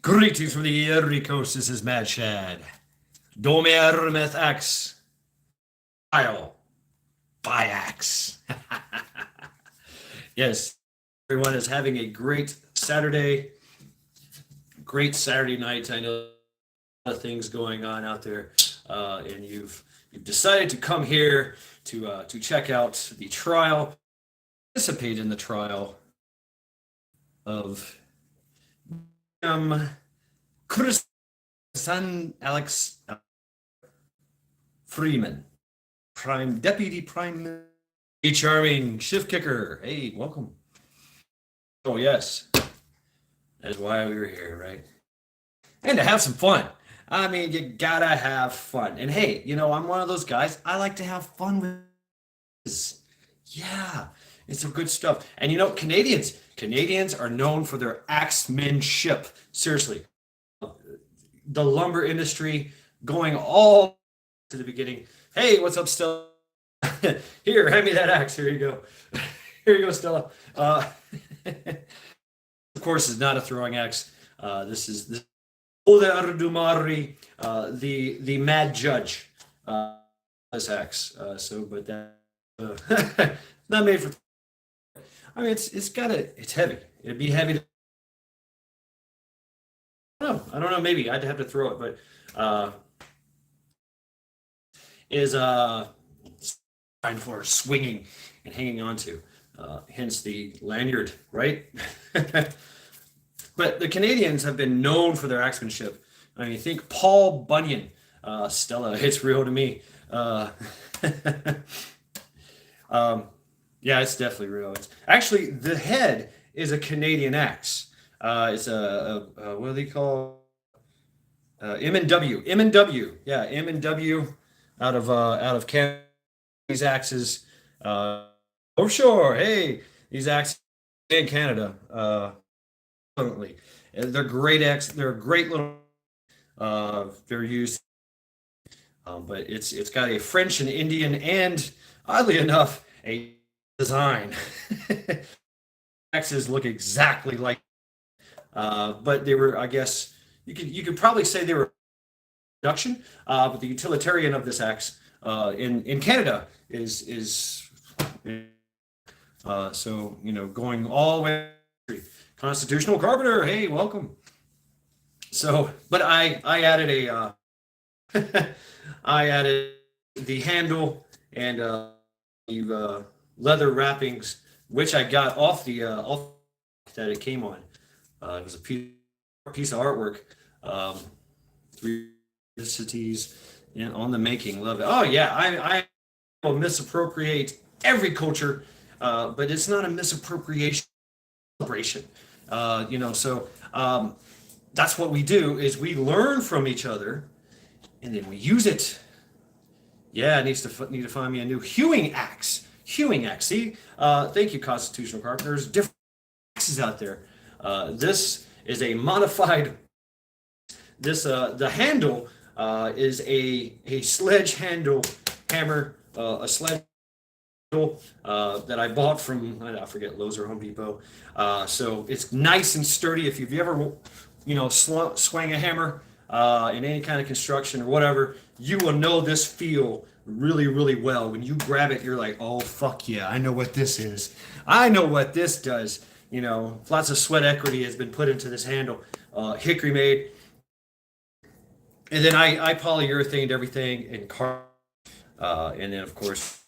Greetings from the Erie Coast. This is Mad Shad. Dómir Meþ Øx. Kyle. Biax. Yes, everyone is having a great Saturday night. I know a lot of things going on out there, and you've decided to come here to check out the trial, participate in the trial of Chris son Alex Freeman, Deputy Prime Charming Shift Kicker. Hey, welcome. Oh yes, that is why we were here, right? And to have some fun. I mean, you gotta have fun. And hey, I'm one of those guys. I like to have fun with this. Yeah, it's some good stuff. And Canadians are known for their axemanship. Seriously, the lumber industry going all to the beginning. Hey, what's up, Stella? Here, hand me that axe. Here you go. Here you go, Stella. Of course, it's not a throwing axe. This is the mad judge. This axe. But that not made for. I mean, it's heavy. It'd be heavy. I don't know. Maybe I'd have to throw it, but is fine for swinging and hanging on to. Hence the lanyard, right? But the Canadians have been known for their axemanship. I mean, think Paul Bunyan, Stella. It's real to me. Yeah, it's definitely real. It's actually the head is a Canadian axe. It's a what do they call M&W? M&W, yeah, M&W out of Canada. These axes, oh sure, hey, these axes in Canada, definitely, they're great axes. They're a great little. They're used, but it's got a French and Indian and oddly enough a design. Axes look exactly like, but they were, I guess, you could probably say they were production, but the utilitarian of this axe in Canada is so going all the way. Constitutional Carpenter, hey, welcome. So, but I added a I added the handle and the leather wrappings, which I got off that it came on. It was a piece of artwork. Three cities and on the making. Love it. Oh yeah, I will misappropriate every culture, but it's not a misappropriation celebration. So that's what we do is we learn from each other and then we use it. Yeah, need to find me a new hewing axe. See, thank you, Constitutional Carpenters. Different axes out there. This is a modified. This the handle is a sledge handle hammer, a sledge handle that I bought from I forget Lowe's or Home Depot. So it's nice and sturdy. If you've ever swang a hammer in any kind of construction or whatever, you will know this feel really, really well. When you grab it, you're like, oh fuck yeah, I know what this is. I know what this does. Lots of sweat equity has been put into this handle, hickory made. And then I polyurethaned everything in and then of course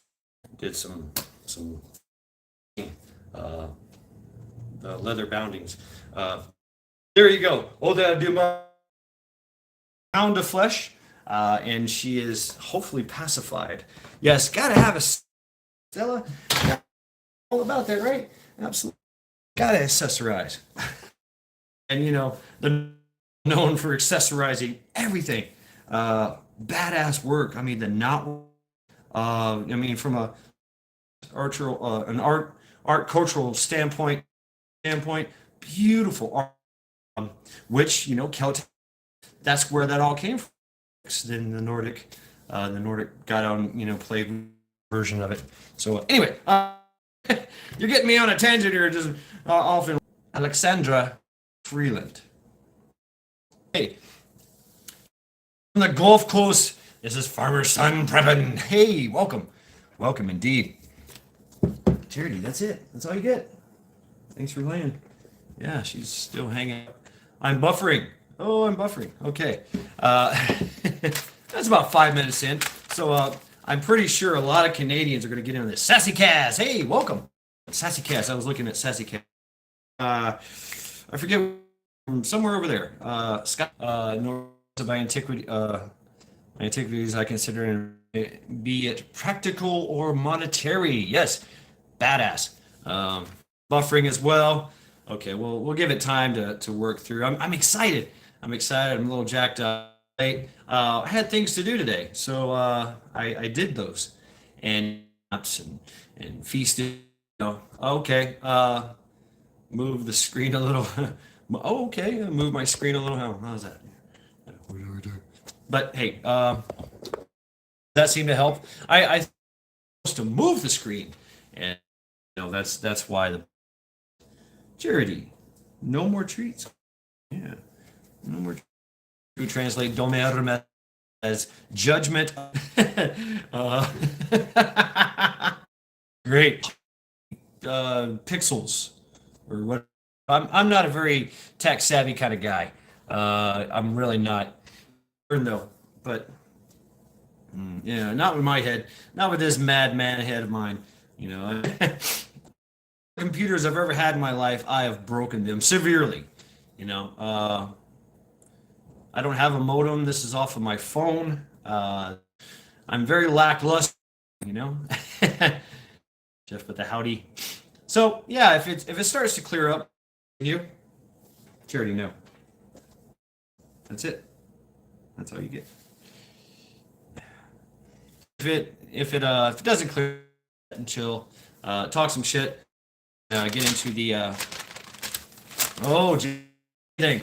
did some leather boundings. There you go. Oda Duma pound of flesh, and she is hopefully pacified. Yes, gotta have a Stella. All about that, right? Absolutely. Gotta accessorize. And they're known for accessorizing everything. Badass work. I mean, the knot. From an art cultural standpoint, beautiful art. Which Celtic. That's where that all came from. Then the Nordic got on played version of it. So anyway, you're getting me on a tangent here. Just often Alexandra Freeland. Hey, from the Gulf Coast, this is Farmer's Son Preppin. Hey, welcome. Welcome indeed. Charity, that's it. That's all you get. Thanks for laying. Yeah, she's still hanging. I'm buffering. Oh, I'm buffering. Okay. That's about 5 minutes in. So I'm pretty sure a lot of Canadians are going to get into this. Sassy Cass. Hey, welcome. Sassy Cass. I was looking at Sassy Cass. I forget, from somewhere over there. Scott, north of antiquity, antiquities I consider, be it practical or monetary. Yes, badass. Buffering as well. Okay, well, we'll give it time to work through. I'm excited. I'm excited. I'm a little jacked up. I had things to do today, so I did those, and and feasted. Okay. Move the screen a little. Oh, okay. Move my screen a little. How's that? But hey, that seemed to help. I supposed to move the screen, and that's why the charity. No more treats. Yeah, no more. To translate Dómir Meþ as judgment. Great. Pixels or what? I'm not a very tech savvy kind of guy. I'm really not. No, but yeah, not with my head. Not with this madman head of mine. Computers I've ever had in my life, I have broken them severely. I don't have a modem. This is off of my phone. I'm very lackluster, Jeff with the howdy. So yeah, if it starts to clear up, you already know. That's it. That's all you get. If it doesn't clear until talk some shit, get into the thing.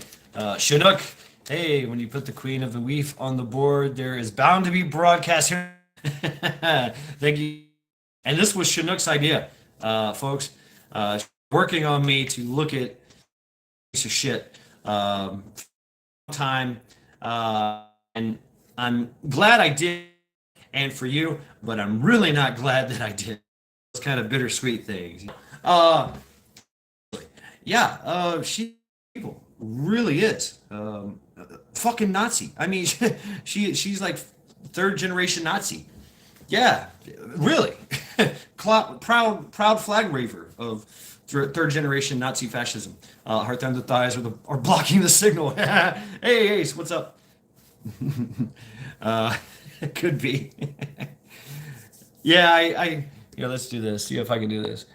Chinook. Hey, when you put the Queen of the Weef on the board, there is bound to be broadcast here. Thank you. And this was Chinook's idea, folks. Working on me to look at piece of shit time. And I'm glad I did, and for you, but I'm really not glad that I did. Those kind of bittersweet things. She really is. Fucking Nazi. I mean, she's like third generation Nazi. Yeah, really. proud flag waver of third generation Nazi fascism. Heart down the thighs are blocking the signal. Hey, Ace, what's up? Could be. Yeah, I let's do this. See if I can do this.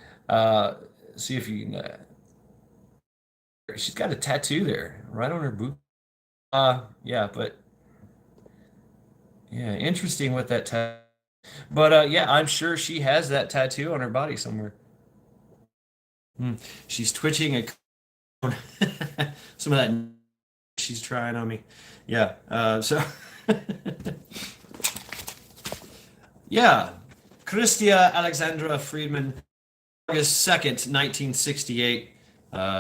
See if you can. She's got a tattoo there, right on her boot. Yeah, but yeah, interesting with that tattoo. But yeah, I'm sure she has that tattoo on her body somewhere. She's twitching some of that she's trying on me. Yeah. So yeah, Christia Alexandra Friedman, August 2nd, 1968.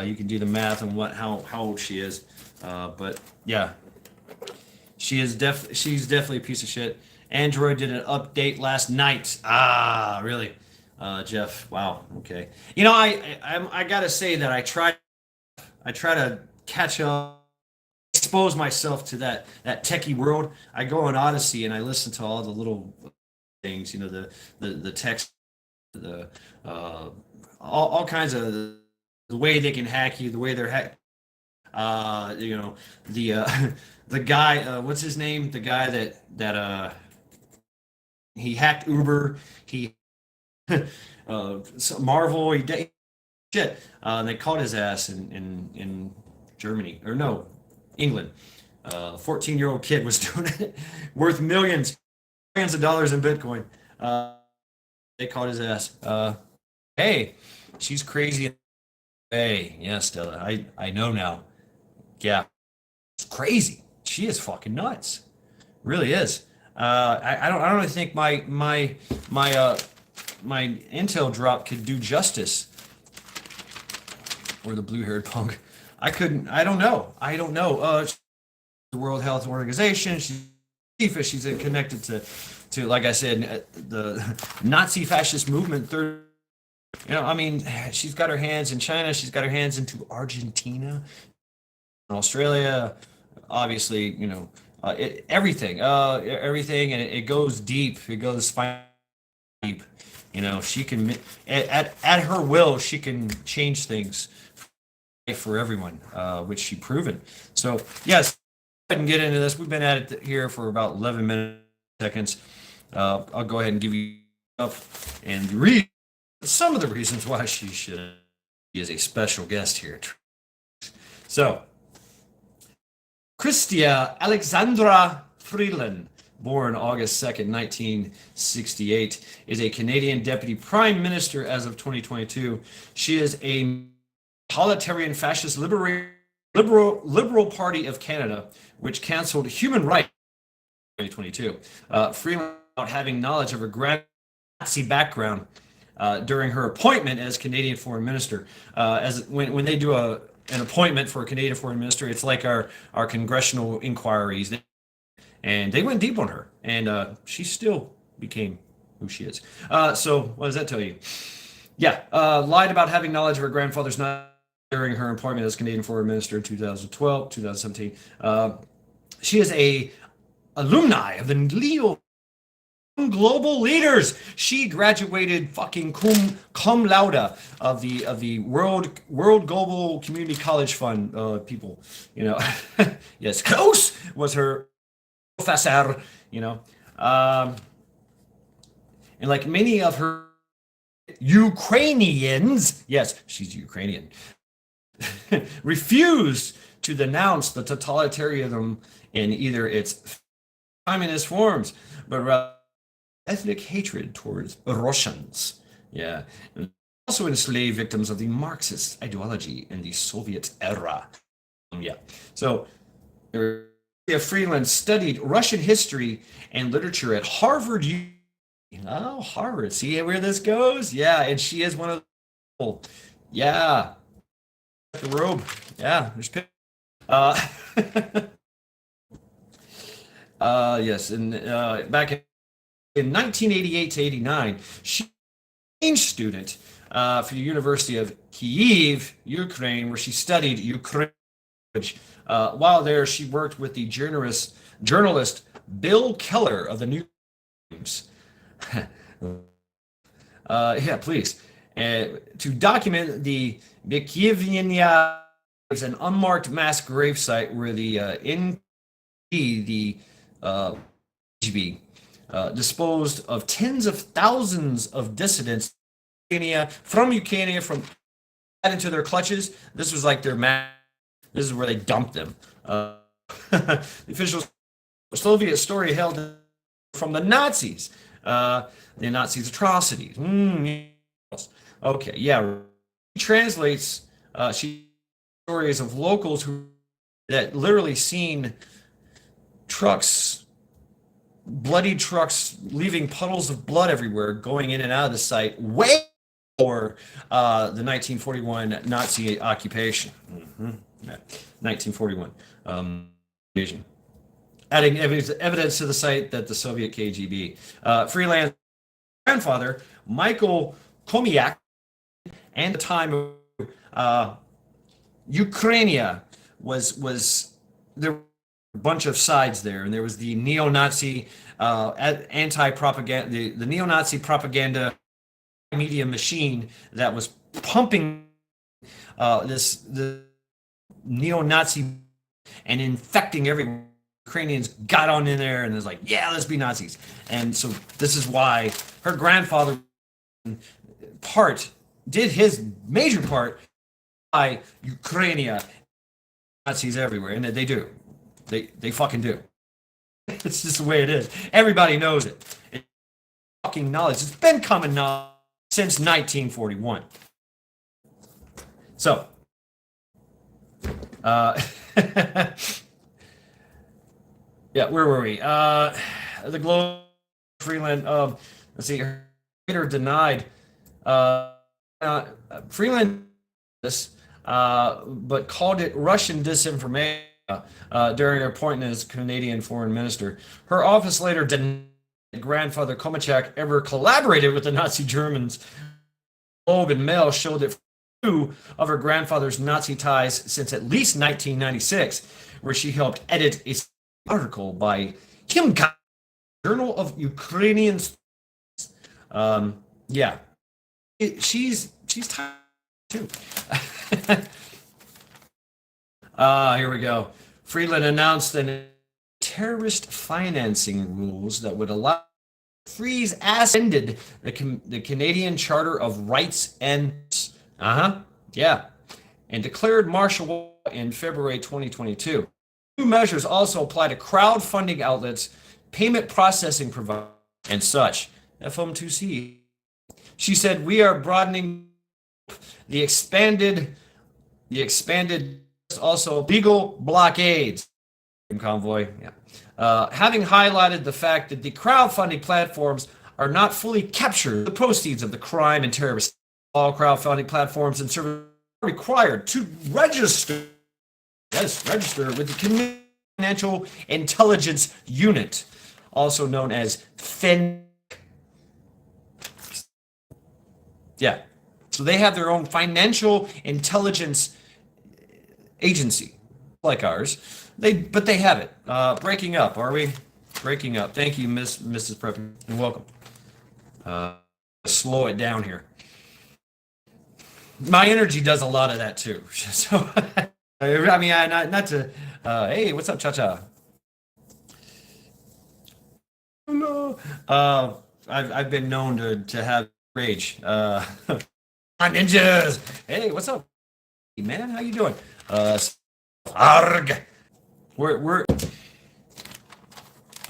You can do the math on how old she is. But yeah, she's definitely a piece of shit. Android did an update last night. Ah, really? Jeff, wow. Okay. I gotta say that I try to catch up, expose myself to that techie world. I go on Odyssey and I listen to all the little things, the text, the all kinds of the way they can hack you, the way they're hacked. The guy, what's his name? The guy that he hacked Uber. He Marvel. He did shit. They caught his ass in Germany, or no, England. 14-year-old kid was doing it, worth millions of dollars in Bitcoin. They caught his ass. Hey, she's crazy. Hey, yeah, Stella, I know now. Yeah, it's crazy. She is fucking nuts. Really is. I don't really think my Intel drop could do justice. Or the blue-haired punk. I couldn't. I don't know. the World Health Organization. She's connected to like I said, the Nazi fascist movement. I mean, she's got her hands in China. She's got her hands into Argentina, Australia, obviously, everything, and it goes deep. It goes deep. She can, at her will, she can change things for everyone, which she proven. So yes, I can get into this. We've been at it here for about 11 minutes, seconds. I'll go ahead and give you up and read some of the reasons why she should be as a special guest here. So, Christia Alexandra Freeland, born August 2nd, 1968, is a Canadian Deputy Prime Minister as of 2022. She is a totalitarian fascist liberal Party of Canada, which canceled human rights in 2022. Freeland, having knowledge of her grand Nazi background during her appointment as Canadian Foreign Minister. As when they do an appointment for a Canadian Foreign Minister, it's like our congressional inquiries, and they went deep on her, and she still became who she is. So what does that tell you? Yeah, lied about having knowledge of her grandfather's not during her appointment as Canadian Foreign Minister in 2012, 2017. She is a alumni of the Leo Global Leaders. She graduated fucking cum laude of the World Global Community College Fund people. Yes, Klaus was her professor. And like many of her Ukrainians, yes, she's Ukrainian, refused to denounce the totalitarianism in either its communist forms, but rather ethnic hatred towards Russians. Yeah. And also enslaved victims of the Marxist ideology in the Soviet era. Yeah. So Freeland studied Russian history and literature at Harvard. Harvard. See where this goes? Yeah. And she is one of the people. Yeah. The robe. Yeah. There's yes. And back in 1988 to 89, she was an exchange student for the University of Kyiv, Ukraine, where she studied Ukrainian language. While there, she worked with the journalist Bill Keller of the New York Times. Yeah, please. To document the Bykivnia, is an unmarked mass grave site where the KGB disposed of tens of thousands of dissidents from Ukraine, into their clutches. This was like their this is where they dumped them. The official Soviet story held from the Nazis, the Nazis' atrocities. Okay, yeah. She translates stories of locals that literally seen bloody trucks leaving puddles of blood everywhere, going in and out of the site way before the 1941 Nazi occupation. 1941 invasion. Adding evidence to the site that the Soviet KGB. Freeland's grandfather, Michael Komiak, and the time of Ukraine was there were a bunch of sides there, and there was the neo-Nazi anti-propaganda, the neo-Nazi propaganda media machine that was pumping the neo-Nazi and infecting everyone. Ukrainians got on in there and was like, yeah, let's be Nazis. And so this is why her grandfather did his major part by Ukraine, Nazis everywhere, and they do. They fucking do. It's just the way it is. Everybody knows it. It's fucking knowledge. It's been common knowledge since 1941. So, yeah, where were we? The Globe, Freeland. Let's see. Later denied. Freeland this, but called it Russian disinformation. during her appointment as Canadian foreign minister. Her office later denied that grandfather Komachak ever collaborated with the Nazi Germans. Globe and Mail showed that two of her grandfather's Nazi ties since at least 1996, where she helped edit a article by Kimka, Journal of Ukrainian. Yeah, she's tied too. Here we go. Freeland announced that terrorist financing rules that would allow freeze as ended the Canadian Charter of Rights and yeah, and declared martial law in February 2022. New measures also apply to crowdfunding outlets, payment processing providers, and such. FOM2C. She said, "We are broadening the expanded also legal blockades." Convoy, yeah. Having highlighted the fact that the crowdfunding platforms are not fully captured the proceeds of the crime and terrorist. All crowdfunding platforms and services are required to register with the Financial Intelligence Unit, also known as FIN. Yeah. So they have their own financial intelligence agency, like ours. But they have it. Breaking up, are we? Breaking up. Thank you, Mrs. Prepper, and welcome. Slow it down here. My energy does a lot of that too. So, I mean, not to. Hey, what's up, Cha-Cha? Hello. I've been known to have rage. Ninjas. Hey, what's up, man? How you doing? Arg. We're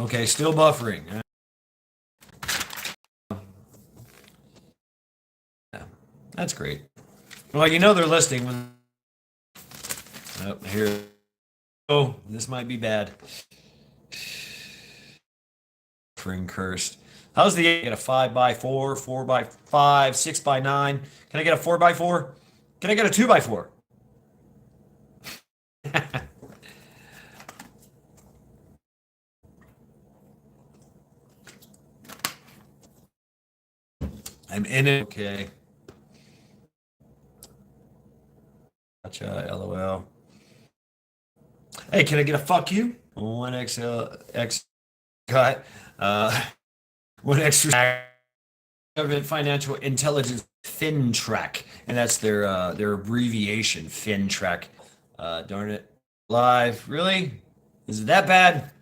okay. Still buffering. Yeah, that's great. Well, you know they're listening. Oh, here. Oh, this might be bad. Buffering cursed. How's the get a 5x4, 4x5, 6x9? Can I get a 4x4? Can I get a 2x4? I'm in it. Okay. Gotcha. LOL. Hey, can I get a fuck you? 1XL cut. 1 extra government financial intelligence FinTrack, and that's their abbreviation, FinTrack. Darn it. Live. Really? Is it that bad?